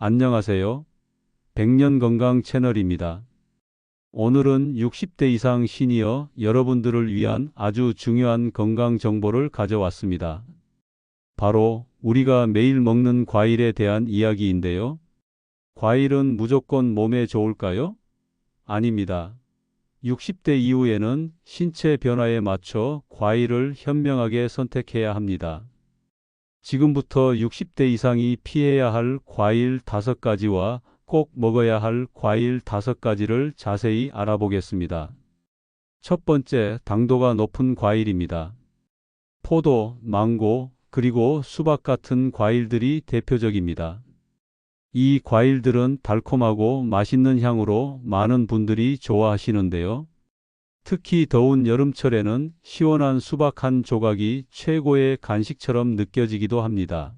안녕하세요. 백년건강 채널입니다. 오늘은 60대 이상 시니어 여러분들을 위한 아주 중요한 건강 정보를 가져왔습니다. 바로 우리가 매일 먹는 과일에 대한 이야기인데요. 과일은 무조건 몸에 좋을까요? 아닙니다. 60대 이후에는 신체 변화에 맞춰 과일을 현명하게 선택해야 합니다. 지금부터 60대 이상이 피해야 할 과일 5가지와 꼭 먹어야 할 과일 5가지를 자세히 알아보겠습니다. 첫 번째, 당도가 높은 과일입니다. 포도, 망고, 그리고 수박 같은 과일들이 대표적입니다. 이 과일들은 달콤하고 맛있는 향으로 많은 분들이 좋아하시는데요. 특히 더운 여름철에는 시원한 수박 한 조각이 최고의 간식처럼 느껴지기도 합니다.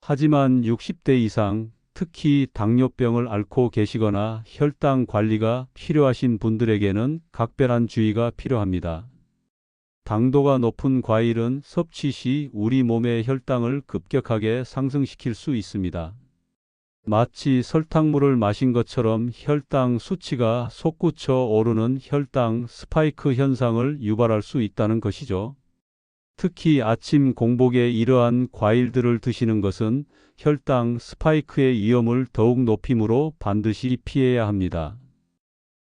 하지만 60대 이상, 특히 당뇨병을 앓고 계시거나 혈당 관리가 필요하신 분들에게는 각별한 주의가 필요합니다. 당도가 높은 과일은 섭취 시 우리 몸의 혈당을 급격하게 상승시킬 수 있습니다. 마치 설탕물을 마신 것처럼 혈당 수치가 솟구쳐 오르는 혈당 스파이크 현상을 유발할 수 있다는 것이죠. 특히 아침 공복에 이러한 과일들을 드시는 것은 혈당 스파이크의 위험을 더욱 높이므로 반드시 피해야 합니다.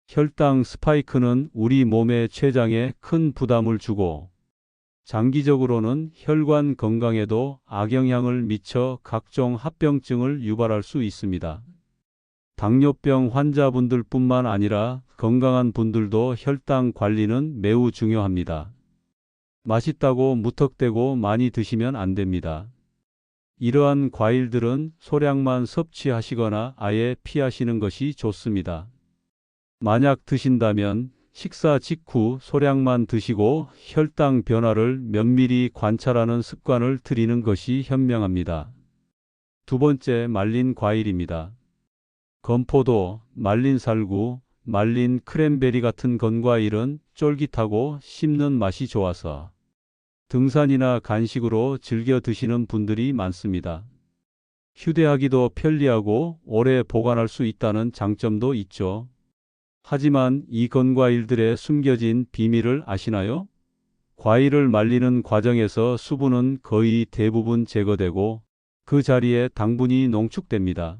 혈당 스파이크는 우리 몸의 췌장에 큰 부담을 주고 장기적으로는 혈관 건강에도 악영향을 미쳐 각종 합병증을 유발할 수 있습니다. 당뇨병 환자분들뿐만 아니라 건강한 분들도 혈당 관리는 매우 중요합니다. 맛있다고 무턱대고 많이 드시면 안 됩니다. 이러한 과일들은 소량만 섭취하시거나 아예 피하시는 것이 좋습니다. 만약 드신다면 식사 직후 소량만 드시고 혈당 변화를 면밀히 관찰하는 습관을 들이는 것이 현명합니다. 두 번째, 말린 과일입니다. 건포도, 말린 살구, 말린 크랜베리 같은 건과일은 쫄깃하고 씹는 맛이 좋아서 등산이나 간식으로 즐겨 드시는 분들이 많습니다. 휴대하기도 편리하고 오래 보관할 수 있다는 장점도 있죠. 하지만 이 건과일들의 숨겨진 비밀을 아시나요? 과일을 말리는 과정에서 수분은 거의 대부분 제거되고 그 자리에 당분이 농축됩니다.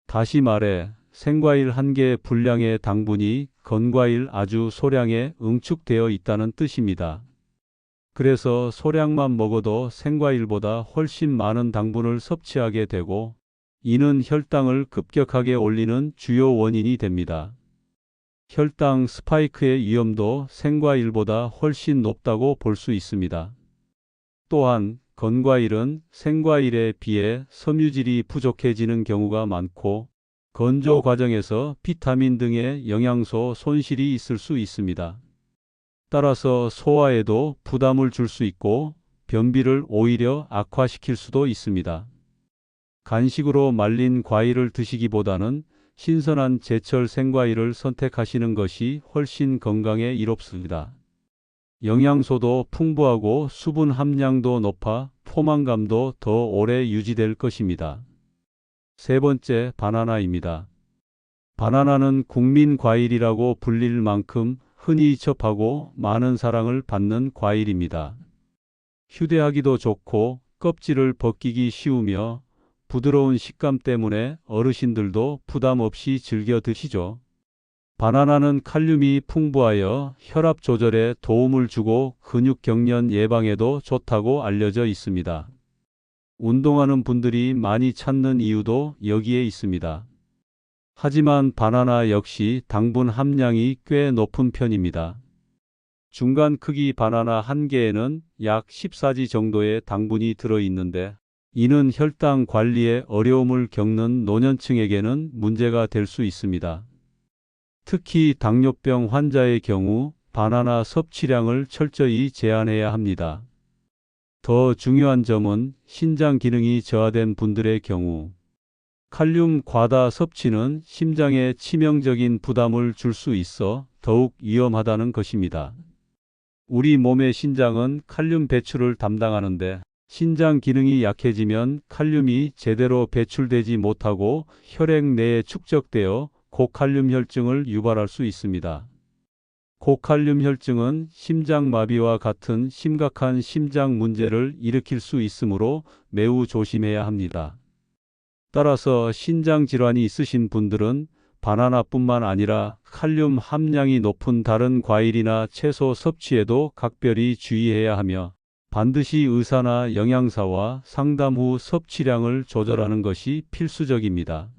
다시 말해 생과일 한 개 분량의 당분이 건과일 아주 소량에 응축되어 있다는 뜻입니다. 그래서 소량만 먹어도 생과일보다 훨씬 많은 당분을 섭취하게 되고 이는 혈당을 급격하게 올리는 주요 원인이 됩니다. 혈당 스파이크의 위험도 생과일보다 훨씬 높다고 볼 수 있습니다. 또한 건과일은 생과일에 비해 섬유질이 부족해지는 경우가 많고 건조 과정에서 비타민 등의 영양소 손실이 있을 수 있습니다. 따라서 소화에도 부담을 줄 수 있고 변비를 오히려 악화시킬 수도 있습니다. 간식으로 말린 과일을 드시기보다는 신선한 제철 생과일을 선택하시는 것이 훨씬 건강에 이롭습니다. 영양소도 풍부하고 수분 함량도 높아 포만감도 더 오래 유지될 것입니다. 세 번째, 바나나입니다. 바나나는 국민 과일이라고 불릴 만큼 흔히 접하고 많은 사랑을 받는 과일입니다. 휴대하기도 좋고 껍질을 벗기기 쉬우며 부드러운 식감 때문에 어르신들도 부담 없이 즐겨 드시죠. 바나나는 칼륨이 풍부하여 혈압 조절에 도움을 주고 근육 경련 예방에도 좋다고 알려져 있습니다. 운동하는 분들이 많이 찾는 이유도 여기에 있습니다. 하지만 바나나 역시 당분 함량이 꽤 높은 편입니다. 중간 크기 바나나 한 개에는 약 14지 정도의 당분이 들어있는데 이는 혈당 관리에 어려움을 겪는 노년층에게는 문제가 될 수 있습니다. 특히 당뇨병 환자의 경우 바나나 섭취량을 철저히 제한해야 합니다. 더 중요한 점은 신장 기능이 저하된 분들의 경우 칼륨 과다 섭취는 심장에 치명적인 부담을 줄 수 있어 더욱 위험하다는 것입니다. 우리 몸의 신장은 칼륨 배출을 담당하는데 신장 기능이 약해지면 칼륨이 제대로 배출되지 못하고 혈액 내에 축적되어 고칼륨 혈증을 유발할 수 있습니다. 고칼륨 혈증은 심장마비와 같은 심각한 심장 문제를 일으킬 수 있으므로 매우 조심해야 합니다. 따라서 신장 질환이 있으신 분들은 바나나뿐만 아니라 칼륨 함량이 높은 다른 과일이나 채소 섭취에도 각별히 주의해야 하며 반드시 의사나 영양사와 상담 후 섭취량을 조절하는 것이 필수적입니다.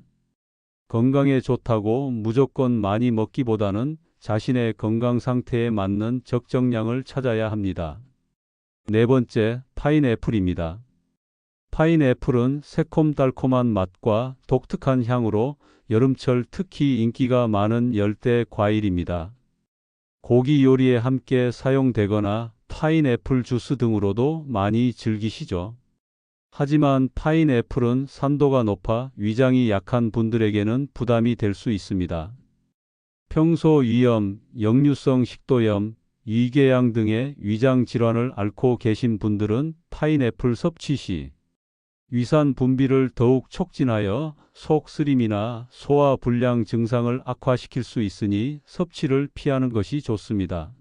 건강에 좋다고 무조건 많이 먹기보다는 자신의 건강 상태에 맞는 적정량을 찾아야 합니다. 네 번째, 파인애플입니다. 파인애플은 새콤달콤한 맛과 독특한 향으로 여름철 특히 인기가 많은 열대 과일입니다. 고기 요리에 함께 사용되거나 파인애플 주스 등으로도 많이 즐기시죠. 하지만 파인애플은 산도가 높아 위장이 약한 분들에게는 부담이 될 수 있습니다. 평소 위염, 역류성 식도염, 위궤양 등의 위장 질환을 앓고 계신 분들은 파인애플 섭취 시 위산 분비를 더욱 촉진하여 속 쓰림이나 소화 불량 증상을 악화시킬 수 있으니 섭취를 피하는 것이 좋습니다.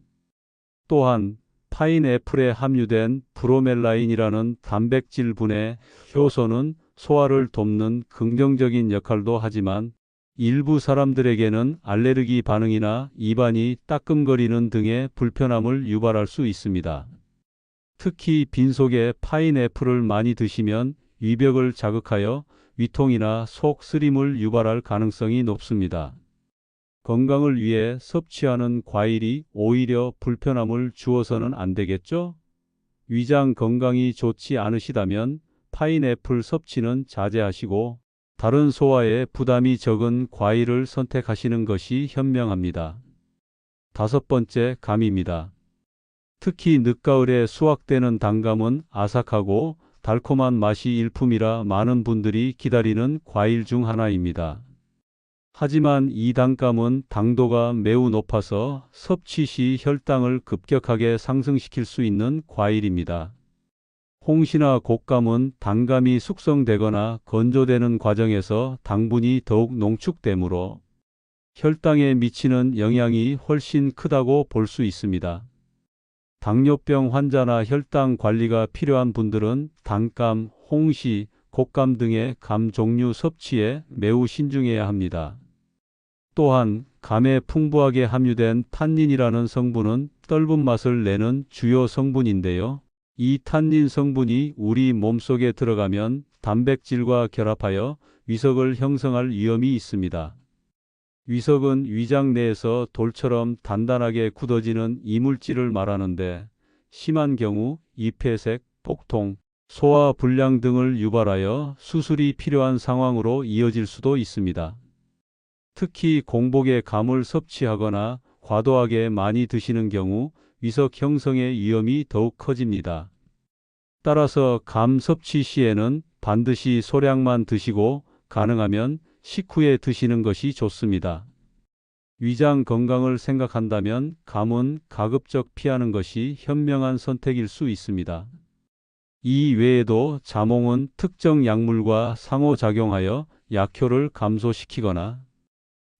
또한 파인애플에 함유된 브로멜라인이라는 단백질분해 효소는 소화를 돕는 긍정적인 역할도 하지만 일부 사람들에게는 알레르기 반응이나 입안이 따끔거리는 등의 불편함을 유발할 수 있습니다. 특히 빈속에 파인애플을 많이 드시면 위벽을 자극하여 위통이나 속 쓰림을 유발할 가능성이 높습니다. 건강을 위해 섭취하는 과일이 오히려 불편함을 주어서는 안 되겠죠? 위장 건강이 좋지 않으시다면 파인애플 섭취는 자제하시고 다른 소화에 부담이 적은 과일을 선택하시는 것이 현명합니다. 다섯 번째, 감입니다. 특히 늦가을에 수확되는 단감은 아삭하고 달콤한 맛이 일품이라 많은 분들이 기다리는 과일 중 하나입니다. 하지만 이 단감은 당도가 매우 높아서 섭취 시 혈당을 급격하게 상승시킬 수 있는 과일입니다. 홍시나 곶감은 단감이 숙성되거나 건조되는 과정에서 당분이 더욱 농축되므로 혈당에 미치는 영향이 훨씬 크다고 볼 수 있습니다. 당뇨병 환자나 혈당 관리가 필요한 분들은 단감, 홍시, 곶감 등의 감 종류 섭취에 매우 신중해야 합니다. 또한 감에 풍부하게 함유된 탄닌이라는 성분은 떫은 맛을 내는 주요 성분인데요. 이 탄닌 성분이 우리 몸속에 들어가면 단백질과 결합하여 위석을 형성할 위험이 있습니다. 위석은 위장 내에서 돌처럼 단단하게 굳어지는 이물질을 말하는데 심한 경우 입회색, 복통, 소화 불량 등을 유발하여 수술이 필요한 상황으로 이어질 수도 있습니다. 특히 공복에 감을 섭취하거나 과도하게 많이 드시는 경우 위석 형성의 위험이 더욱 커집니다. 따라서 감 섭취 시에는 반드시 소량만 드시고 가능하면 식후에 드시는 것이 좋습니다. 위장 건강을 생각한다면 감은 가급적 피하는 것이 현명한 선택일 수 있습니다. 이 외에도 자몽은 특정 약물과 상호작용하여 약효를 감소시키거나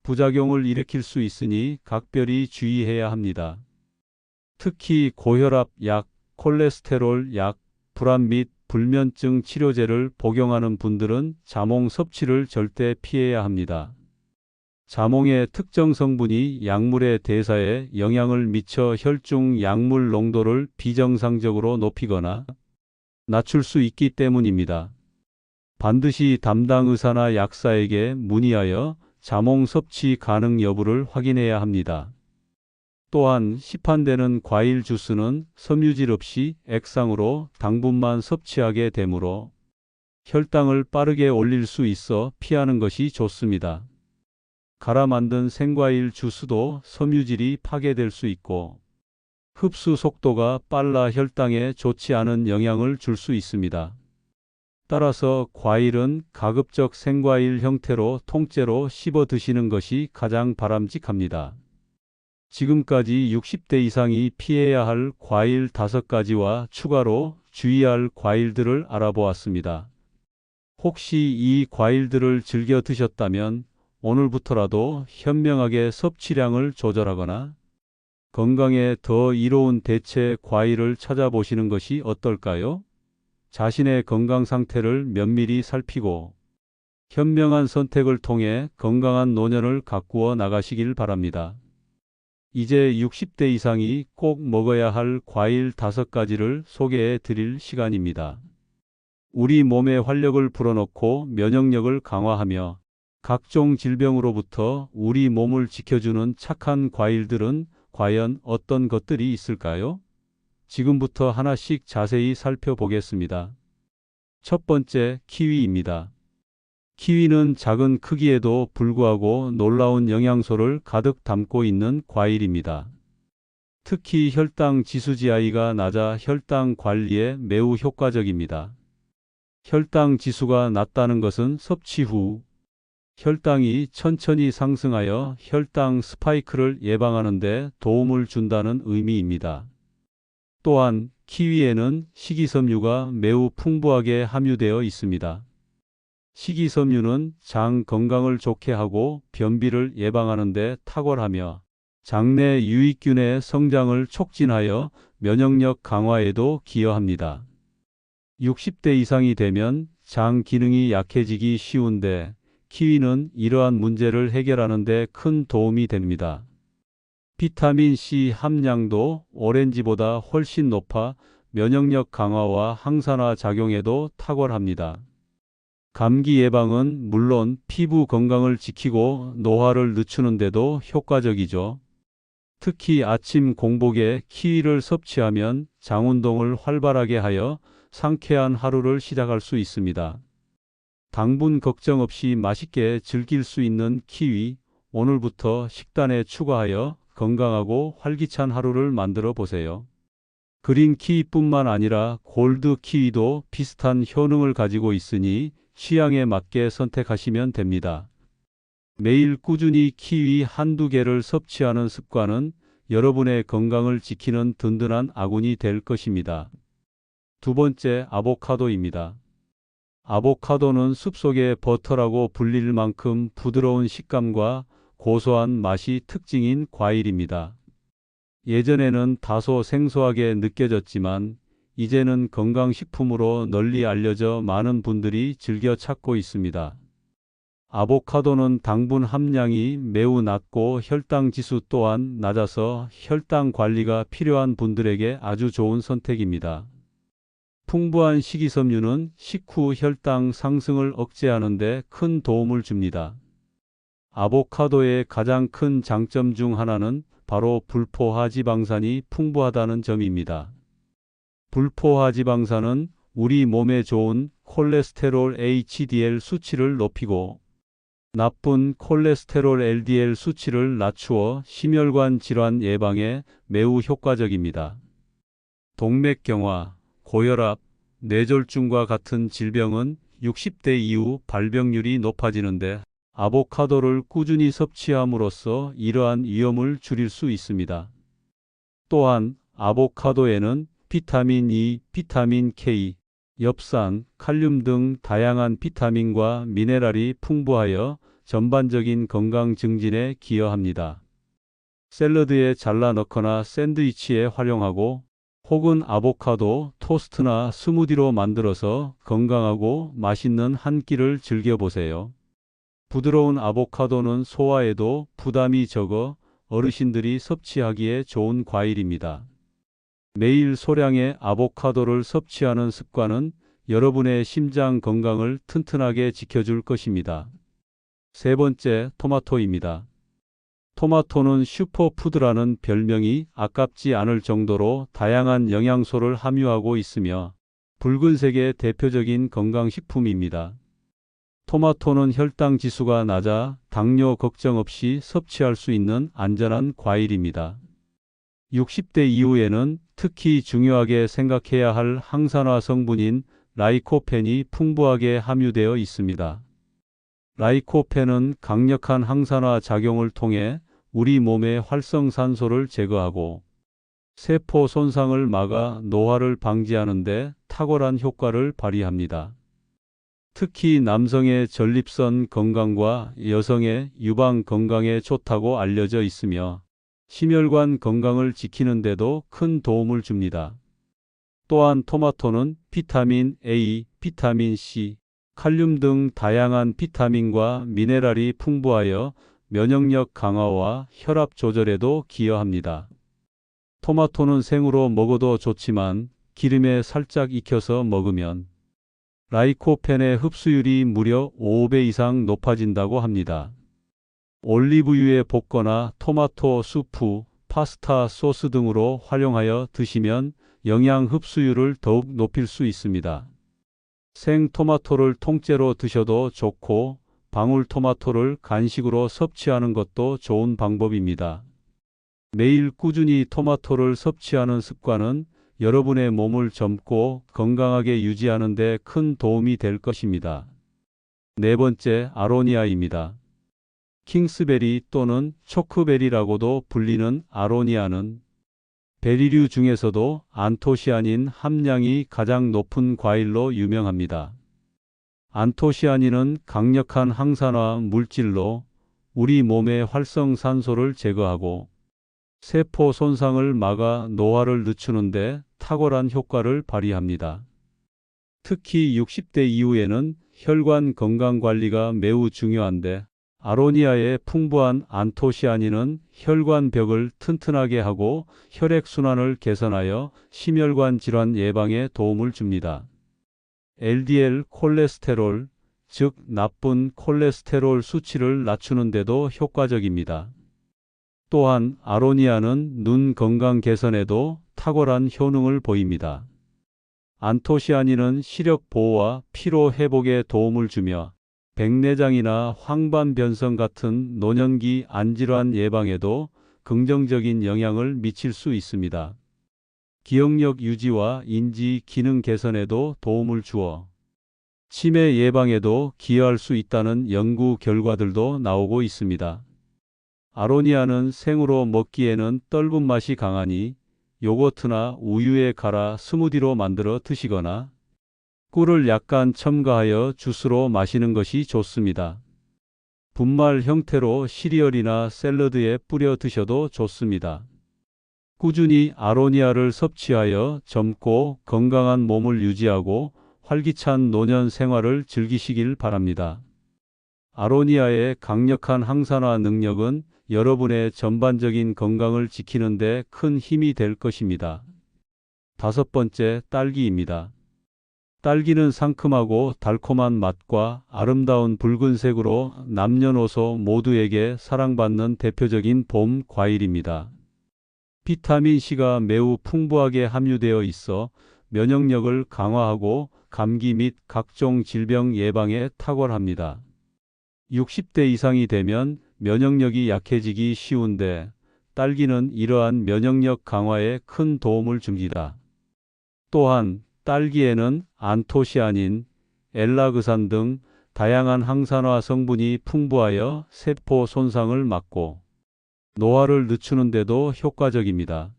부작용을 일으킬 수 있으니 각별히 주의해야 합니다. 특히 고혈압 약, 콜레스테롤 약, 불안 및 불면증 치료제를 복용하는 분들은 자몽 섭취를 절대 피해야 합니다. 자몽의 특정 성분이 약물의 대사에 영향을 미쳐 혈중 약물 농도를 비정상적으로 높이거나 낮출 수 있기 때문입니다. 반드시 담당 의사나 약사에게 문의하여 자몽 섭취 가능 여부를 확인해야 합니다. 또한 시판되는 과일 주스는 섬유질 없이 액상으로 당분만 섭취하게 되므로 혈당을 빠르게 올릴 수 있어 피하는 것이 좋습니다. 갈아 만든 생과일 주스도 섬유질이 파괴될 수 있고 흡수 속도가 빨라 혈당에 좋지 않은 영향을 줄 수 있습니다. 따라서 과일은 가급적 생과일 형태로 통째로 씹어 드시는 것이 가장 바람직합니다. 지금까지 60대 이상이 피해야 할 과일 5가지와 추가로 주의할 과일들을 알아보았습니다. 혹시 이 과일들을 즐겨 드셨다면 오늘부터라도 현명하게 섭취량을 조절하거나 건강에 더 이로운 대체 과일을 찾아보시는 것이 어떨까요? 자신의 건강 상태를 면밀히 살피고 현명한 선택을 통해 건강한 노년을 가꾸어 나가시길 바랍니다. 이제 60대 이상이 꼭 먹어야 할 과일 5가지를 소개해 드릴 시간입니다. 우리 몸의 활력을 불어넣고 면역력을 강화하며 각종 질병으로부터 우리 몸을 지켜주는 착한 과일들은 과연 어떤 것들이 있을까요? 지금부터 하나씩 자세히 살펴보겠습니다. 첫 번째, 키위입니다. 키위는 작은 크기에도 불구하고 놀라운 영양소를 가득 담고 있는 과일입니다. 특히 혈당 지수GI가 낮아 혈당 관리에 매우 효과적입니다. 혈당 지수가 낮다는 것은 섭취 후 혈당이 천천히 상승하여 혈당 스파이크를 예방하는 데 도움을 준다는 의미입니다. 또한 키위에는 식이섬유가 매우 풍부하게 함유되어 있습니다. 식이섬유는 장 건강을 좋게 하고 변비를 예방하는 데 탁월하며 장내 유익균의 성장을 촉진하여 면역력 강화에도 기여합니다. 60대 이상이 되면 장 기능이 약해지기 쉬운데 키위는 이러한 문제를 해결하는 데 큰 도움이 됩니다. 비타민C 함량도 오렌지보다 훨씬 높아 면역력 강화와 항산화 작용에도 탁월합니다. 감기 예방은 물론 피부 건강을 지키고 노화를 늦추는 데도 효과적이죠. 특히 아침 공복에 키위를 섭취하면 장 운동을 활발하게 하여 상쾌한 하루를 시작할 수 있습니다. 당분 걱정 없이 맛있게 즐길 수 있는 키위, 오늘부터 식단에 추가하여 건강하고 활기찬 하루를 만들어 보세요. 그린 키위뿐만 아니라 골드 키위도 비슷한 효능을 가지고 있으니 취향에 맞게 선택하시면 됩니다. 매일 꾸준히 키위 한두 개를 섭취하는 습관은 여러분의 건강을 지키는 든든한 아군이 될 것입니다. 두 번째, 아보카도입니다. 아보카도는 숲속의 버터라고 불릴 만큼 부드러운 식감과 고소한 맛이 특징인 과일입니다. 예전에는 다소 생소하게 느껴졌지만 이제는 건강식품으로 널리 알려져 많은 분들이 즐겨 찾고 있습니다. 아보카도는 당분 함량이 매우 낮고 혈당 지수 또한 낮아서 혈당 관리가 필요한 분들에게 아주 좋은 선택입니다. 풍부한 식이섬유는 식후 혈당 상승을 억제하는 데 큰 도움을 줍니다. 아보카도의 가장 큰 장점 중 하나는 바로 불포화지방산이 풍부하다는 점입니다. 불포화지방산은 우리 몸에 좋은 콜레스테롤 HDL 수치를 높이고 나쁜 콜레스테롤 LDL 수치를 낮추어 심혈관 질환 예방에 매우 효과적입니다. 동맥경화, 고혈압, 뇌졸중과 같은 질병은 60대 이후 발병률이 높아지는데 아보카도를 꾸준히 섭취함으로써 이러한 위험을 줄일 수 있습니다. 또한 아보카도에는 비타민 E, 비타민 K, 엽산, 칼륨 등 다양한 비타민과 미네랄이 풍부하여 전반적인 건강 증진에 기여합니다. 샐러드에 잘라 넣거나 샌드위치에 활용하고 혹은 아보카도 토스트나 스무디로 만들어서 건강하고 맛있는 한 끼를 즐겨보세요. 부드러운 아보카도는 소화에도 부담이 적어 어르신들이 섭취하기에 좋은 과일입니다. 매일 소량의 아보카도를 섭취하는 습관은 여러분의 심장 건강을 튼튼하게 지켜줄 것입니다. 세 번째, 토마토입니다. 토마토는 슈퍼푸드라는 별명이 아깝지 않을 정도로 다양한 영양소를 함유하고 있으며 붉은색의 대표적인 건강식품입니다. 토마토는 혈당 지수가 낮아 당뇨 걱정 없이 섭취할 수 있는 안전한 과일입니다. 60대 이후에는 특히 중요하게 생각해야 할 항산화 성분인 라이코펜이 풍부하게 함유되어 있습니다. 라이코펜은 강력한 항산화 작용을 통해 우리 몸의 활성산소를 제거하고 세포 손상을 막아 노화를 방지하는 데 탁월한 효과를 발휘합니다. 특히 남성의 전립선 건강과 여성의 유방 건강에 좋다고 알려져 있으며 심혈관 건강을 지키는 데도 큰 도움을 줍니다. 또한 토마토는 비타민 A, 비타민 C, 칼륨 등 다양한 비타민과 미네랄이 풍부하여 면역력 강화와 혈압 조절에도 기여합니다. 토마토는 생으로 먹어도 좋지만 기름에 살짝 익혀서 먹으면 라이코펜의 흡수율이 무려 5배 이상 높아진다고 합니다. 올리브유에 볶거나 토마토 수프, 파스타 소스 등으로 활용하여 드시면 영양 흡수율을 더욱 높일 수 있습니다. 생토마토를 통째로 드셔도 좋고 방울토마토를 간식으로 섭취하는 것도 좋은 방법입니다. 매일 꾸준히 토마토를 섭취하는 습관은 여러분의 몸을 젊고 건강하게 유지하는 데 큰 도움이 될 것입니다. 네 번째, 아로니아입니다. 킹스베리 또는 초크베리라고도 불리는 아로니아는 베리류 중에서도 안토시아닌 함량이 가장 높은 과일로 유명합니다. 안토시아닌은 강력한 항산화 물질로 우리 몸의 활성산소를 제거하고 세포 손상을 막아 노화를 늦추는 데 탁월한 효과를 발휘합니다. 특히 60대 이후에는 혈관 건강 관리가 매우 중요한데 아로니아의 풍부한 안토시아닌은 혈관벽을 튼튼하게 하고 혈액순환을 개선하여 심혈관 질환 예방에 도움을 줍니다. LDL 콜레스테롤, 즉 나쁜 콜레스테롤 수치를 낮추는 데도 효과적입니다. 또한 아로니아는 눈 건강 개선에도 탁월한 효능을 보입니다. 안토시아닌은 시력 보호와 피로 회복에 도움을 주며 백내장이나 황반변성 같은 노년기 안질환 예방에도 긍정적인 영향을 미칠 수 있습니다. 기억력 유지와 인지 기능 개선에도 도움을 주어 치매 예방에도 기여할 수 있다는 연구 결과들도 나오고 있습니다. 아로니아는 생으로 먹기에는 떫은 맛이 강하니 요거트나 우유에 갈아 스무디로 만들어 드시거나 꿀을 약간 첨가하여 주스로 마시는 것이 좋습니다. 분말 형태로 시리얼이나 샐러드에 뿌려 드셔도 좋습니다. 꾸준히 아로니아를 섭취하여 젊고 건강한 몸을 유지하고 활기찬 노년 생활을 즐기시길 바랍니다. 아로니아의 강력한 항산화 능력은 여러분의 전반적인 건강을 지키는 데 큰 힘이 될 것입니다. 다섯 번째, 딸기입니다. 딸기는 상큼하고 달콤한 맛과 아름다운 붉은색으로 남녀노소 모두에게 사랑받는 대표적인 봄 과일입니다. 비타민C가 매우 풍부하게 함유되어 있어 면역력을 강화하고 감기 및 각종 질병 예방에 탁월합니다. 60대 이상이 되면 면역력이 약해지기 쉬운데 딸기는 이러한 면역력 강화에 큰 도움을 줍니다. 또한 딸기에는 안토시아닌, 엘라그산 등 다양한 항산화 성분이 풍부하여 세포 손상을 막고 노화를 늦추는 데도 효과적입니다.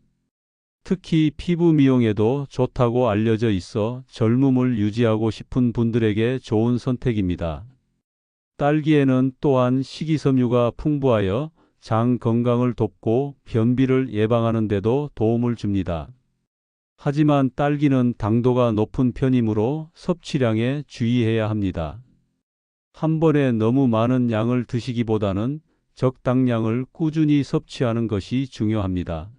특히 피부 미용에도 좋다고 알려져 있어 젊음을 유지하고 싶은 분들에게 좋은 선택입니다. 딸기에는 또한 식이섬유가 풍부하여 장 건강을 돕고 변비를 예방하는 데도 도움을 줍니다. 하지만 딸기는 당도가 높은 편이므로 섭취량에 주의해야 합니다. 한 번에 너무 많은 양을 드시기보다는 적당량을 꾸준히 섭취하는 것이 중요합니다.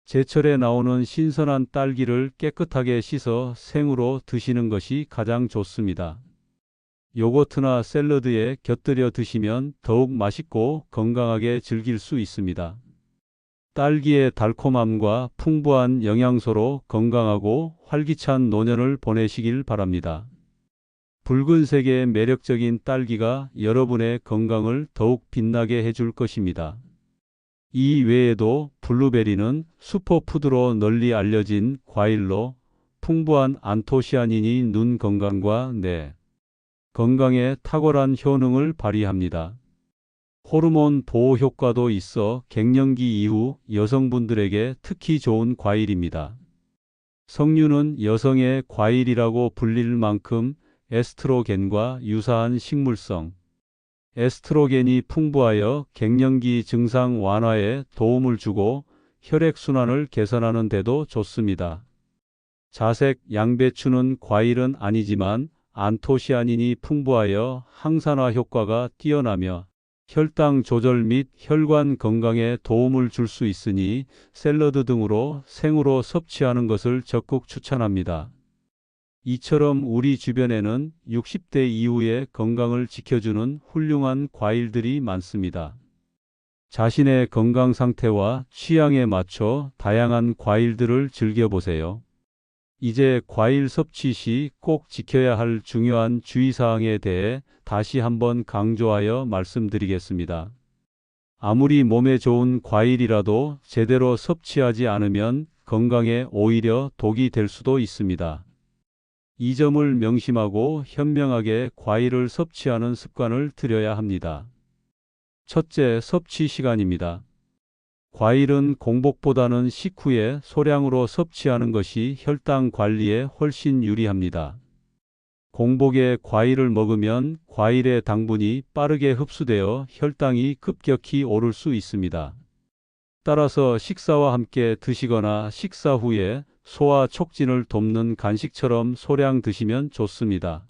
제철에 나오는 신선한 딸기를 깨끗하게 씻어 생으로 드시는 것이 가장 좋습니다. 요거트나 샐러드에 곁들여 드시면 더욱 맛있고 건강하게 즐길 수 있습니다. 딸기의 달콤함과 풍부한 영양소로 건강하고 활기찬 노년을 보내시길 바랍니다. 붉은색의 매력적인 딸기가 여러분의 건강을 더욱 빛나게 해줄 것입니다. 이 외에도 블루베리는 슈퍼푸드로 널리 알려진 과일로 풍부한 안토시아닌이 눈 건강과 뇌 건강에 탁월한 효능을 발휘합니다. 호르몬 보호 효과도 있어 갱년기 이후 여성분들에게 특히 좋은 과일입니다. 석류는 여성의 과일이라고 불릴 만큼 에스트로겐과 유사한 식물성, 에스트로겐이 풍부하여 갱년기 증상 완화에 도움을 주고 혈액순환을 개선하는 데도 좋습니다. 자색 양배추는 과일은 아니지만 안토시아닌이 풍부하여 항산화 효과가 뛰어나며 혈당 조절 및 혈관 건강에 도움을 줄 수 있으니 샐러드 등으로 생으로 섭취하는 것을 적극 추천합니다. 이처럼 우리 주변에는 60대 이후의 건강을 지켜주는 훌륭한 과일들이 많습니다. 자신의 건강 상태와 취향에 맞춰 다양한 과일들을 즐겨보세요. 이제 과일 섭취 시 꼭 지켜야 할 중요한 주의사항에 대해 다시 한번 강조하여 말씀드리겠습니다. 아무리 몸에 좋은 과일이라도 제대로 섭취하지 않으면 건강에 오히려 독이 될 수도 있습니다. 이 점을 명심하고 현명하게 과일을 섭취하는 습관을 들여야 합니다. 첫째, 섭취 시간입니다. 과일은 공복보다는 식후에 소량으로 섭취하는 것이 혈당 관리에 훨씬 유리합니다. 공복에 과일을 먹으면 과일의 당분이 빠르게 흡수되어 혈당이 급격히 오를 수 있습니다. 따라서 식사와 함께 드시거나 식사 후에 소화 촉진을 돕는 간식처럼 소량 드시면 좋습니다.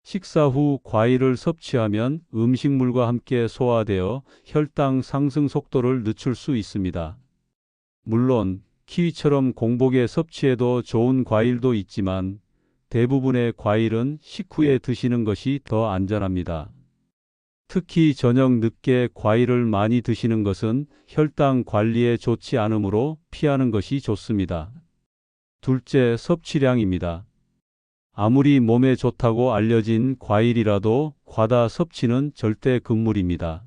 식사 후 과일을 섭취하면 음식물과 함께 소화되어 혈당 상승 속도를 늦출 수 있습니다. 물론 키위처럼 공복에 섭취해도 좋은 과일도 있지만 대부분의 과일은 식후에 드시는 것이 더 안전합니다. 특히 저녁 늦게 과일을 많이 드시는 것은 혈당 관리에 좋지 않으므로 피하는 것이 좋습니다. 둘째, 섭취량입니다. 아무리 몸에 좋다고 알려진 과일이라도 과다 섭취는 절대 금물입니다.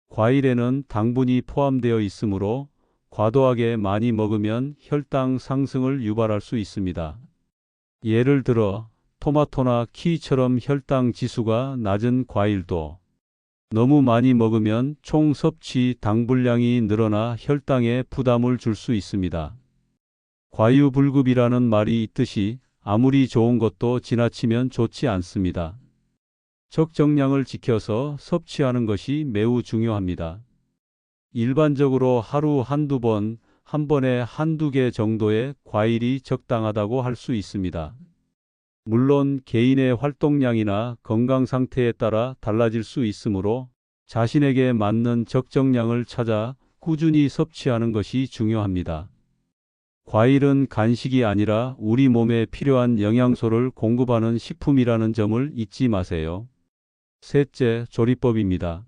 과일에는 당분이 포함되어 있으므로 과도하게 많이 먹으면 혈당 상승을 유발할 수 있습니다. 예를 들어 토마토나 키위처럼 혈당 지수가 낮은 과일도 너무 많이 먹으면 총 섭취 당분량이 늘어나 혈당에 부담을 줄 수 있습니다. 과유불급이라는 말이 있듯이 아무리 좋은 것도 지나치면 좋지 않습니다. 적정량을 지켜서 섭취하는 것이 매우 중요합니다. 일반적으로 하루 한두 번, 한 번에 한두 개 정도의 과일이 적당하다고 할 수 있습니다. 물론 개인의 활동량이나 건강 상태에 따라 달라질 수 있으므로 자신에게 맞는 적정량을 찾아 꾸준히 섭취하는 것이 중요합니다. 과일은 간식이 아니라 우리 몸에 필요한 영양소를 공급하는 식품이라는 점을 잊지 마세요. 셋째, 조리법입니다.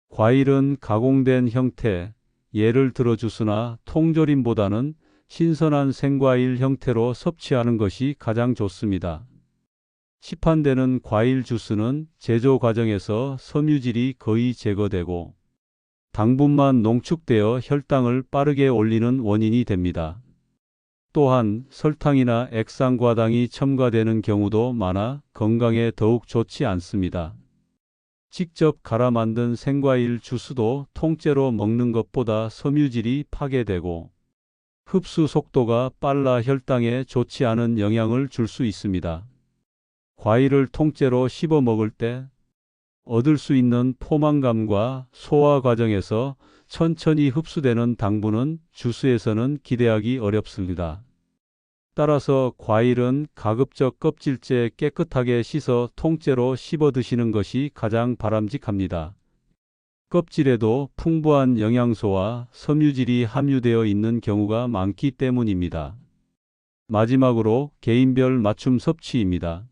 과일은 가공된 형태, 예를 들어 주스나 통조림보다는 신선한 생과일 형태로 섭취하는 것이 가장 좋습니다. 시판되는 과일 주스는 제조 과정에서 섬유질이 거의 제거되고 당분만 농축되어 혈당을 빠르게 올리는 원인이 됩니다. 또한 설탕이나 액상과당이 첨가되는 경우도 많아 건강에 더욱 좋지 않습니다. 직접 갈아 만든 생과일 주스도 통째로 먹는 것보다 섬유질이 파괴되고 흡수 속도가 빨라 혈당에 좋지 않은 영향을 줄 수 있습니다. 과일을 통째로 씹어 먹을 때 얻을 수 있는 포만감과 소화 과정에서 천천히 흡수되는 당분은 주스에서는 기대하기 어렵습니다. 따라서 과일은 가급적 껍질째 깨끗하게 씻어 통째로 씹어 드시는 것이 가장 바람직합니다. 껍질에도 풍부한 영양소와 섬유질이 함유되어 있는 경우가 많기 때문입니다. 마지막으로 개인별 맞춤 섭취입니다.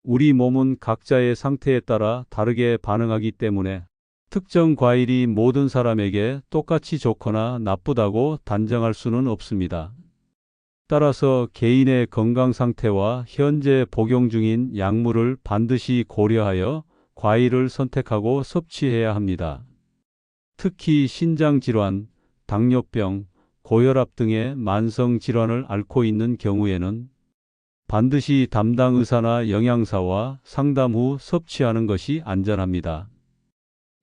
우리 몸은 각자의 상태에 따라 다르게 반응하기 때문에 특정 과일이 모든 사람에게 똑같이 좋거나 나쁘다고 단정할 수는 없습니다. 따라서 개인의 건강 상태와 현재 복용 중인 약물을 반드시 고려하여 과일을 선택하고 섭취해야 합니다. 특히 신장질환, 당뇨병, 고혈압 등의 만성 질환을 앓고 있는 경우에는 반드시 담당 의사나 영양사와 상담 후 섭취하는 것이 안전합니다.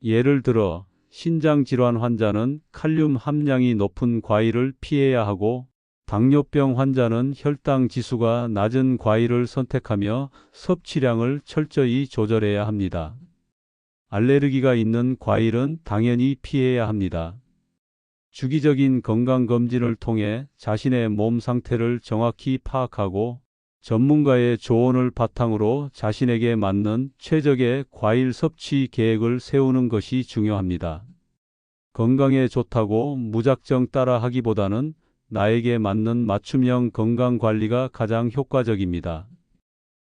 예를 들어 신장 질환 환자는 칼륨 함량이 높은 과일을 피해야 하고 당뇨병 환자는 혈당 지수가 낮은 과일을 선택하며 섭취량을 철저히 조절해야 합니다. 알레르기가 있는 과일은 당연히 피해야 합니다. 주기적인 건강검진을 통해 자신의 몸 상태를 정확히 파악하고 전문가의 조언을 바탕으로 자신에게 맞는 최적의 과일 섭취 계획을 세우는 것이 중요합니다. 건강에 좋다고 무작정 따라하기보다는 나에게 맞는 맞춤형 건강 관리가 가장 효과적입니다.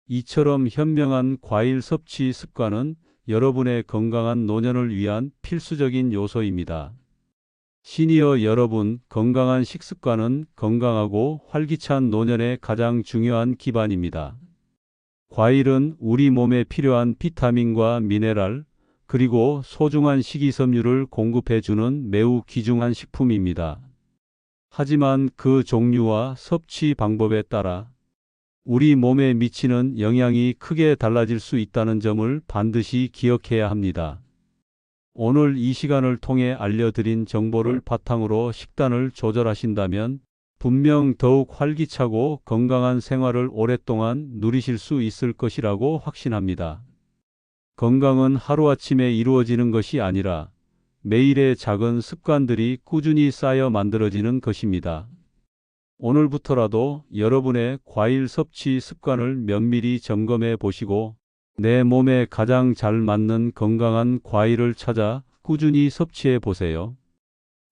이처럼 현명한 과일 섭취 습관은 여러분의 건강한 노년을 위한 필수적인 요소입니다. 시니어 여러분, 건강한 식습관은 건강하고 활기찬 노년의 가장 중요한 기반입니다. 과일은 우리 몸에 필요한 비타민과 미네랄, 그리고 소중한 식이섬유를 공급해주는 매우 귀중한 식품입니다. 하지만 그 종류와 섭취 방법에 따라 우리 몸에 미치는 영향이 크게 달라질 수 있다는 점을 반드시 기억해야 합니다. 오늘 이 시간을 통해 알려드린 정보를 바탕으로 식단을 조절하신다면 분명 더욱 활기차고 건강한 생활을 오랫동안 누리실 수 있을 것이라고 확신합니다. 건강은 하루아침에 이루어지는 것이 아니라 매일의 작은 습관들이 꾸준히 쌓여 만들어지는 것입니다. 오늘부터라도 여러분의 과일 섭취 습관을 면밀히 점검해 보시고 내 몸에 가장 잘 맞는 건강한 과일을 찾아 꾸준히 섭취해 보세요.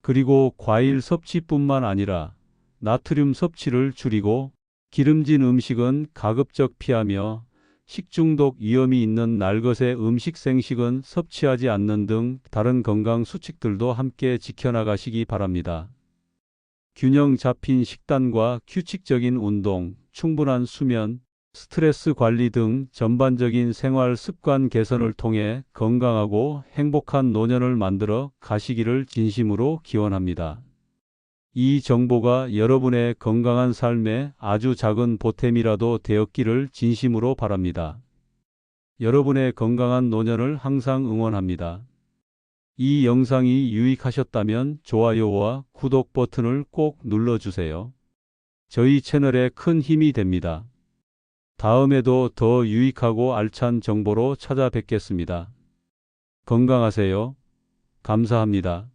그리고 과일 섭취뿐만 아니라 나트륨 섭취를 줄이고 기름진 음식은 가급적 피하며 식중독 위험이 있는 날것의 음식 생식은 섭취하지 않는 등 다른 건강 수칙들도 함께 지켜나가시기 바랍니다. 균형 잡힌 식단과 규칙적인 운동, 충분한 수면, 스트레스 관리 등 전반적인 생활 습관 개선을 통해 건강하고 행복한 노년을 만들어 가시기를 진심으로 기원합니다. 이 정보가 여러분의 건강한 삶에 아주 작은 보탬이라도 되었기를 진심으로 바랍니다. 여러분의 건강한 노년을 항상 응원합니다. 이 영상이 유익하셨다면 좋아요와 구독 버튼을 꼭 눌러주세요. 저희 채널에 큰 힘이 됩니다. 다음에도 더 유익하고 알찬 정보로 찾아뵙겠습니다. 건강하세요. 감사합니다.